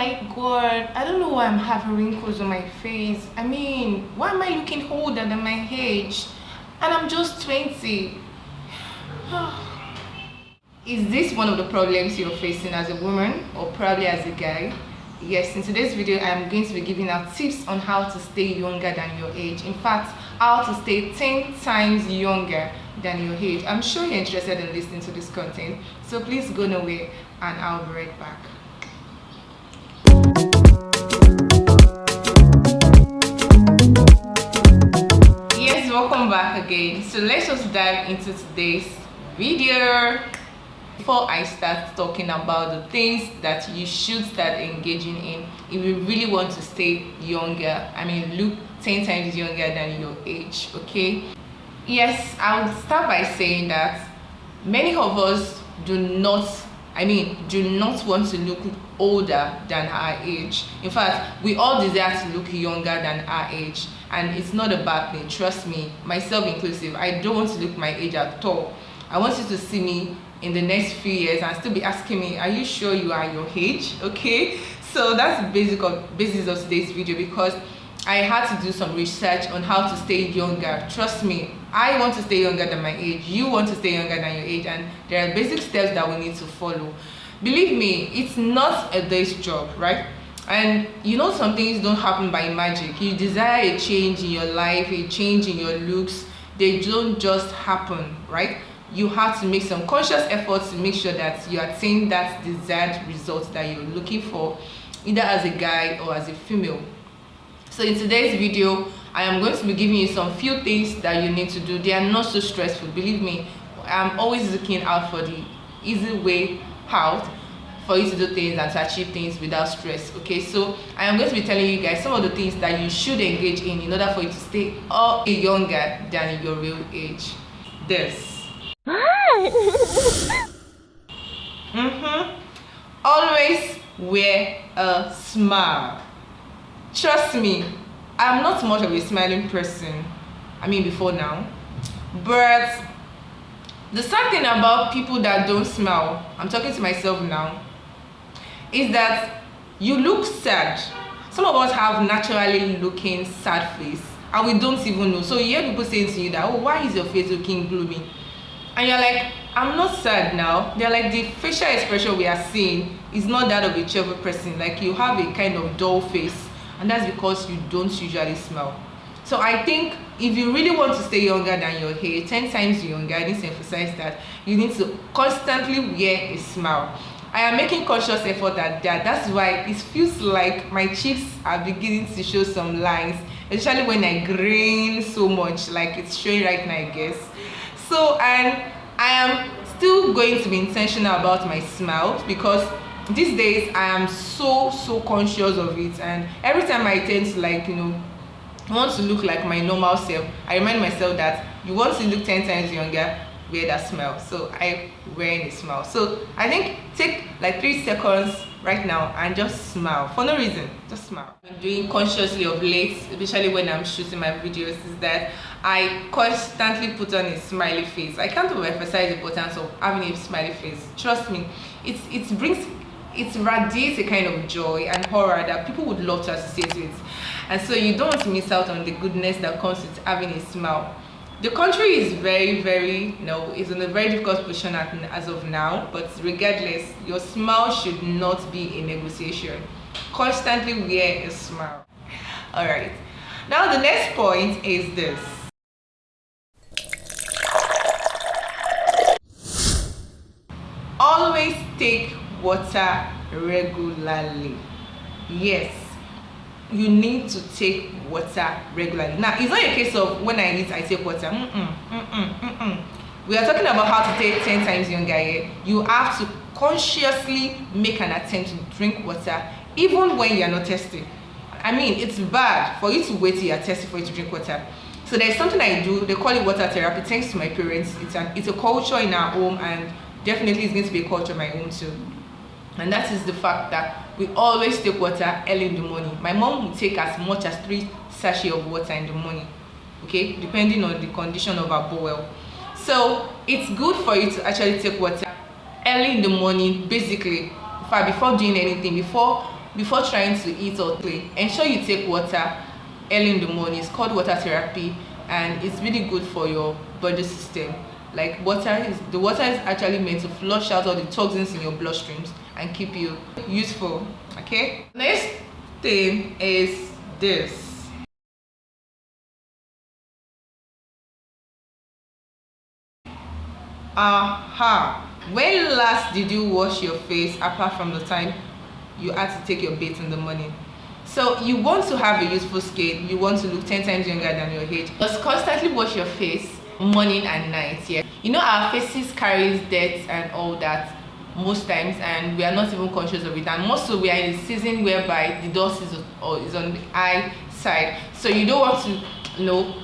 my god, I don't know why I'm having wrinkles on my face. I mean, why am I looking older than my age? And I'm just 20. Is this one of the problems you're facing as a woman or probably as a guy? Yes, in today's video I'm going to be giving out tips on how to stay younger than your age. In fact, how to stay 10 times younger than your age. I'm sure you're interested in listening to this content, so please go nowhere and I'll be right back. Yes, welcome back again. So let's just dive into today's video. Before I start talking about the things that you should start engaging in if you really want to stay younger, I mean look 10 times younger than your age, okay? Yes, I would start by saying that many of us do not want to look older than our age. In fact, we all desire to look younger than our age, and it's not a bad thing. Trust me, myself inclusive, I don't want to look my age at all. I want you to see me in the next few years and still be asking me, are you sure you are your age? Okay, so that's the basis of today's video, because I had to do some research on how to stay younger. Trust me, I want to stay younger than my age, you want to stay younger than your age, and there are basic steps that we need to follow. Believe me, it's not a day's job, right? And you know, some things don't happen by magic. You desire a change in your life, a change in your looks, they don't just happen, right? You have to make some conscious efforts to make sure that you attain that desired result that you're looking for, either as a guy or as a female. So in today's video, I am going to be giving you some few things that you need to do. They are not so stressful. Believe me, I'm always looking out for the easy way out for you to do things and to achieve things without stress. Okay, so I am going to be telling you guys some of the things that you should engage in order for you to stay younger than your real age. This. Always wear a smile. Trust me, I'm not much of a smiling person. I mean, before now. But the sad thing about people that don't smile, I'm talking to myself now, is that you look sad. Some of us have naturally looking sad face and we don't even know. So you hear people saying to you that, oh, why is your face looking gloomy? And you're like, I'm not sad now. They're like, the facial expression we are seeing is not that of a cheerful person. Like, you have a kind of dull face, and that's because you don't usually smile. So I think if you really want to stay younger than your age, 10 times younger, I need to emphasize that you need to constantly wear a smile. I am making conscious effort at that. That's why it feels like my cheeks are beginning to show some lines, especially when I grin so much, like it's showing right now, I guess. So, and I am still going to be intentional about my smile, because these days I am so conscious of it, and every time I tend to, like, you know, want to look like my normal self, I remind myself that you want to look 10 times younger, wear that smile. So I'm wearing a smile. So I think take like 3 seconds right now and just smile for no reason. Just smile. I'm doing consciously of late, especially when I'm shooting my videos, is that I constantly put on a smiley face. I can't overemphasize the importance of having a smiley face. Trust me, it radiates a kind of joy and horror that people would love to associate with. And so you don't want to miss out on the goodness that comes with having a smile. The country is is in a very difficult position as of now, but regardless, your smile should not be a negotiation. Constantly wear a smile. All right, now the next point is this. Always take water regularly. Yes, you need to take water regularly. Now, it's not a case of when I eat, I take water. We are talking about how to take 10 times younger here. You have to consciously make an attempt to drink water even when you are not thirsty. I mean, it's bad for you to wait till you are thirsty for you to drink water. So there's something I do, they call it water therapy, thanks to my parents. It's a culture in our home, and definitely it's going to be a culture in my home too. And that is the fact that we always take water early in the morning. My mom will take as much as 3 sachets of water in the morning, okay, depending on the condition of our bowel. So it's good for you to actually take water early in the morning, basically, before doing anything, before before trying to eat or play, ensure you take water early in the morning. It's called water therapy, and it's really good for your body system. Like the water is actually meant to flush out all the toxins in your bloodstreams and keep you useful. Okay, next thing is this. When last did you wash your face apart from the time you had to take your bath in the morning? So you want to have a useful skin, you want to look 10 times younger than your age. Just constantly wash your face morning and night. Yeah, you know our faces carries dirt and all that most times, and we are not even conscious of it. And most so we are in a season whereby the dust is on the eye side, so you don't want to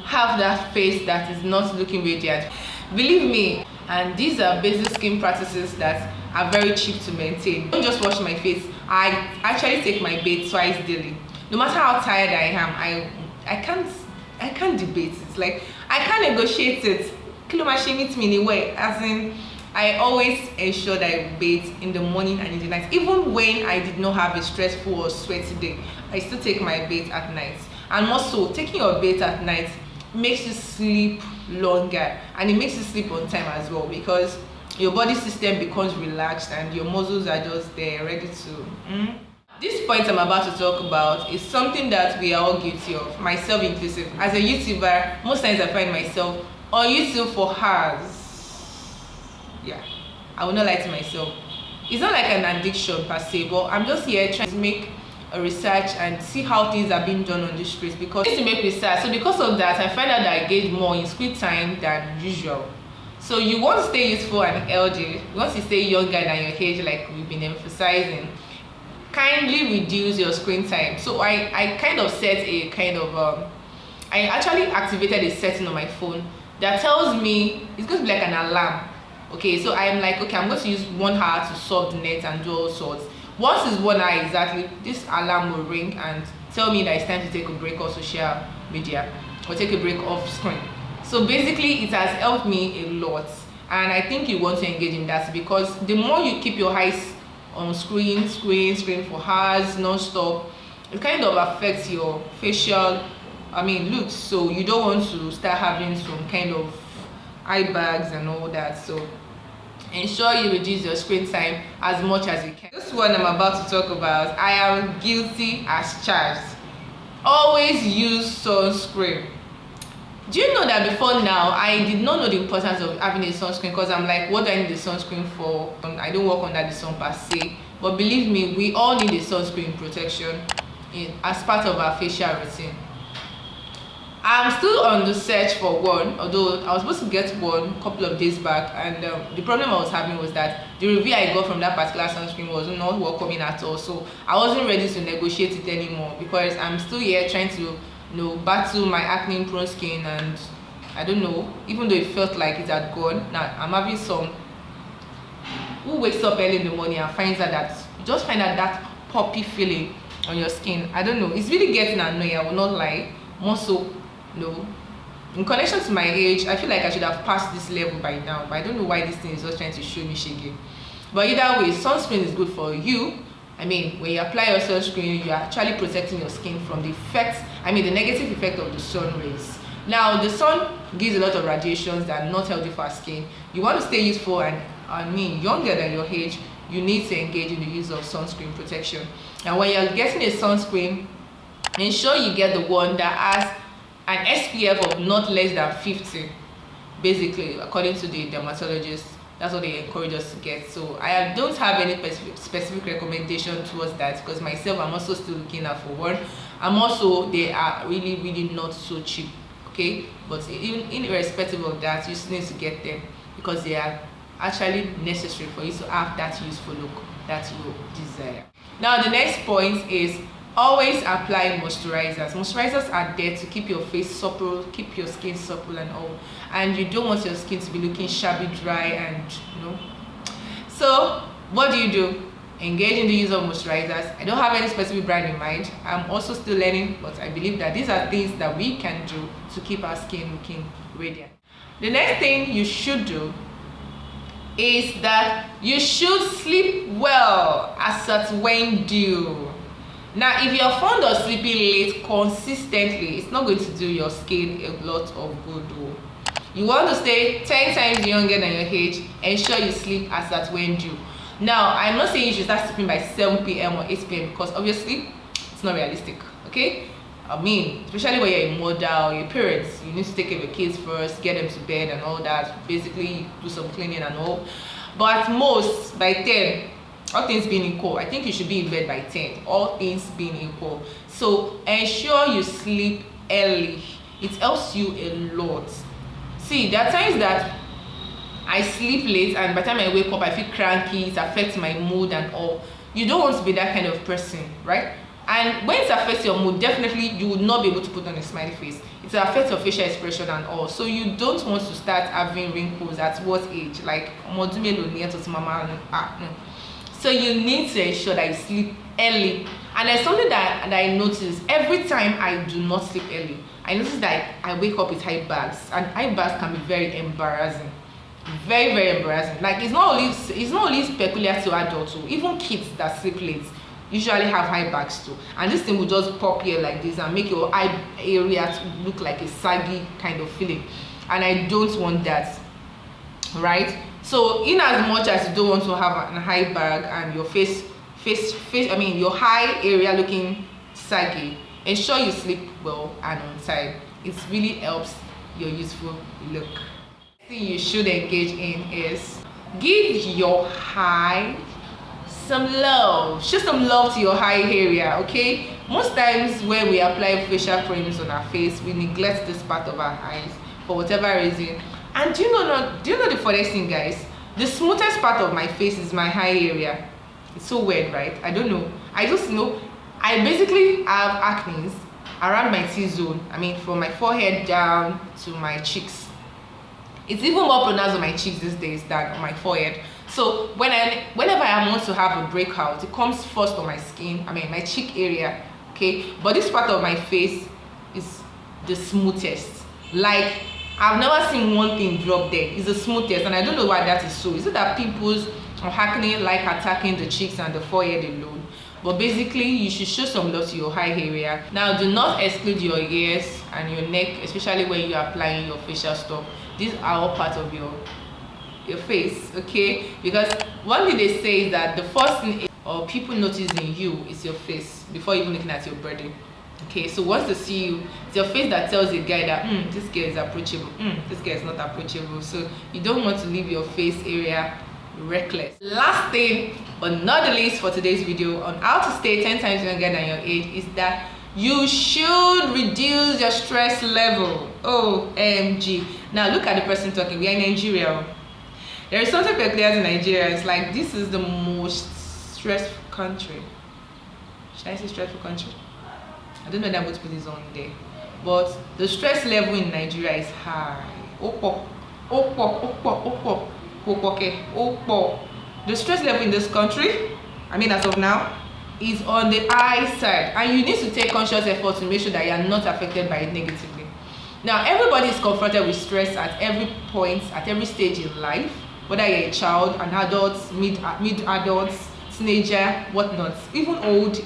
have that face that is not looking radiant. Believe me, and these are basic skin practices that are very cheap to maintain. I don't just wash my face, I actually take my bath twice daily. No matter how tired I am, I can't debate it. Like, I can't negotiate it. Meet me anyway, as in I always ensure that I bathe in the morning and in the night. Even when I did not have a stressful or sweaty day, I still take my bath at night. And also, taking your bath at night makes you sleep longer, and it makes you sleep on time as well, because your body system becomes relaxed and your muscles are just there ready to This point I'm about to talk about is something that we are all guilty of, myself inclusive. As a YouTuber, most times I find myself on YouTube for hours. Yeah, I will not lie to myself. It's not like an addiction per se, but I'm just here trying to make a research and see how things are being done on the streets, because I need to make research. So because of that, I find out that I engage more in screen time than usual. So you want to stay useful and healthy, you want to stay younger than your age, like we've been emphasizing. Kindly reduce your screen time. So I kind of set a kind of I actually activated a setting on my phone that tells me it's going to be like an alarm. Okay, so I'm like, okay, I'm going to use 1 hour to surf the net and do all sorts. Once it's 1 hour exactly, this alarm will ring and tell me that it's time to take a break off social media or take a break off screen. So basically, it has helped me a lot, and I think you want to engage in that, because the more you keep your eyes on screen for hours non-stop, it kind of affects your facial looks. So you don't want to start having some kind of eye bags and all that. So ensure you reduce your screen time as much as you can. This one I'm about to talk about, I am guilty as charged. Always use sunscreen. Do you know that before now I did not know the importance of having a sunscreen, because I'm like, what do I need the sunscreen for? I don't work under the sun per se, but believe me, we all need a sunscreen protection as part of our facial routine. I'm still on the search for one, although I was supposed to get one a couple of days back, and the problem I was having was that the review I got from that particular sunscreen was not welcoming at all. So I wasn't ready to negotiate it anymore, because I'm still here trying to battle my acne prone skin, and I don't know, even though it felt like it had gone, now I'm having some who wakes up early in the morning and finds out that you just find out that poppy feeling on your skin. I don't know, it's really getting annoying, I will not lie. More so, in connection to my age, I feel like I should have passed this level by now, but I don't know why this thing is just trying to show me shaggy. But either way, sunscreen is good for you. When you apply your sunscreen, you're actually protecting your skin from the effects, the negative effect of the sun rays. Now, the sun gives a lot of radiations that are not healthy for our skin. You want to stay useful and younger than your age, you need to engage in the use of sunscreen protection. And when you're getting a sunscreen, ensure you get the one that has an SPF of not less than 50. Basically, according to the dermatologist, that's what they encourage us to get. So I don't have any specific recommendation towards that, because myself, I'm also still looking out for one. They are really not so cheap, okay? But even irrespective of that, you still need to get them, because they are actually necessary for you to have that useful look that you desire. Now, the next point is always apply moisturizers. Moisturizers are there to keep your face supple, keep your skin supple and all, and you don't want your skin to be looking shabby dry and So what do? Engage in the use of moisturizers. I don't have any specific brand in mind, I'm also still learning, but I believe that these are things that we can do to keep our skin looking radiant. The next thing you should do is that you should sleep well, as at when due. Now, if you're fond of sleeping late consistently, it's not going to do your skin a lot of good though. You want to stay 10 times younger than your age, ensure you sleep as at when due. Now, I'm not saying you should start sleeping by 7 p.m. or 8 p.m. because obviously it's not realistic, okay? I mean, especially when you're a mother or your parents, you need to take care of your kids first, get them to bed and all that, basically do some cleaning and all. But at most, by 10, all things being equal, I think you should be in bed by 10, all things being equal. So ensure you sleep early. It helps you a lot. See, there are times that I sleep late and by the time I wake up I feel cranky, it affects my mood and all. You don't want to be that kind of person, right? And when it affects your mood, definitely you will not be able to put on a smiley face. It will affect your facial expression and all. So you don't want to start having wrinkles at what age? Like so you need to ensure that you sleep early. And there's something that I notice every time I do not sleep early. I notice that I wake up with high bags, and high bags can be very embarrassing. Very, very embarrassing. Like it's not only peculiar to adults, even kids that sleep late usually have high backs too, and this thing will just pop here like this and make your eye area look like a saggy kind of feeling, and I don't want that, right? So in as much as you don't want to have a high bag and your face your high area looking saggy, ensure you sleep well and on time. It really helps your youthful look. The thing you should engage in is give your high some love. Show some love to your high area, okay? Most times when we apply facial creams on our face, we neglect this part of our eyes for whatever reason. And do you know the funniest thing, guys? The smoothest part of my face is my high area. It's so weird, right? I don't know. I just know I basically have acne around my T-zone. I mean, from my forehead down to my cheeks. It's even more pronounced on my cheeks these days than on my forehead. So whenever I want to have a breakout, it comes first on my skin. I mean, my cheek area. Okay, but this part of my face is the smoothest. Like, I've never seen one thing drop there. It's the smoothest, and I don't know why that is so. Is it that pimples or acne like attacking the cheeks and the forehead alone? But basically, you should show some love to your high area. Now, do not exclude your ears and your neck, especially when you're applying your facial stuff. These are all part of your face, okay? Because one thing they say is that the first thing or people notice in you is your face before even looking at your body. Okay, so once they see you, it's your face that tells a guy that this girl is approachable, this girl is not approachable. So you don't want to leave your face area reckless. Last thing but not the least for today's video on how to stay 10 times younger than your age is that you should reduce your stress level. OMG. Now look at the person talking. We are in Nigeria. There is something peculiar in Nigeria. It's like this is the most stressful country. Should I say stressful country? I don't know that I'm going to put this on there, but the stress level in Nigeria is high. The stress level in this country, I mean as of now, is on the high side, and you need to take conscious effort to make sure that you are not affected by it negatively. Now, everybody is confronted with stress at every point, at every stage in life, whether you're a child, an adult, mid-adults, teenager, whatnot, even older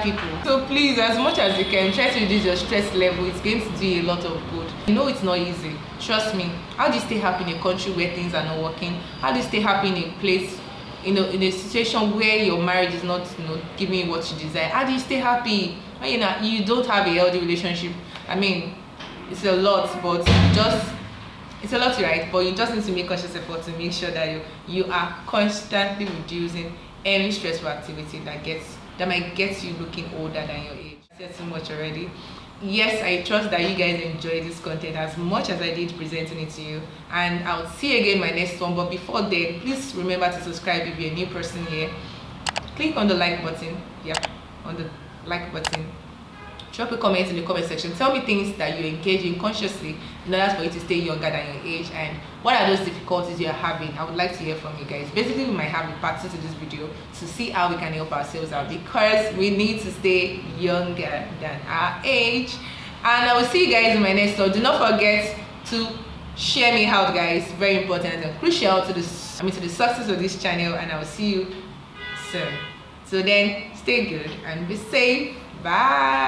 people. So please, as much as you can, try to reduce your stress level. It's going to do a lot of good. You know it's not easy, trust me. How do you stay happy in a country where things are not working? How do you stay happy in a place, in a situation where your marriage is not giving you what you desire? How do you stay happy when you don't have a healthy relationship? I mean, it's a lot, but it's a lot, right? But you just need to make conscious effort to make sure that you are constantly reducing any stressful activity that might get you looking older than your age. I said too much already. Yes, I trust that you guys enjoy this content as much as I did presenting it to you, and I'll see you again in my next one. But before then, please remember to subscribe if you're a new person here. Click on the like button. On the like button. Drop a comment in the comment section. Tell me things that you engage in consciously in order for you to stay younger than your age, and what are those difficulties you're having. I would like to hear from you guys. Basically, we might have a part 2 to this video to see how we can help ourselves out, because we need to stay younger than our age. And I will see you guys in my next one. Do not forget to share me out, guys. Very important and crucial to the success of this channel, and I will see you soon. So then, Stay good and be safe. Bye.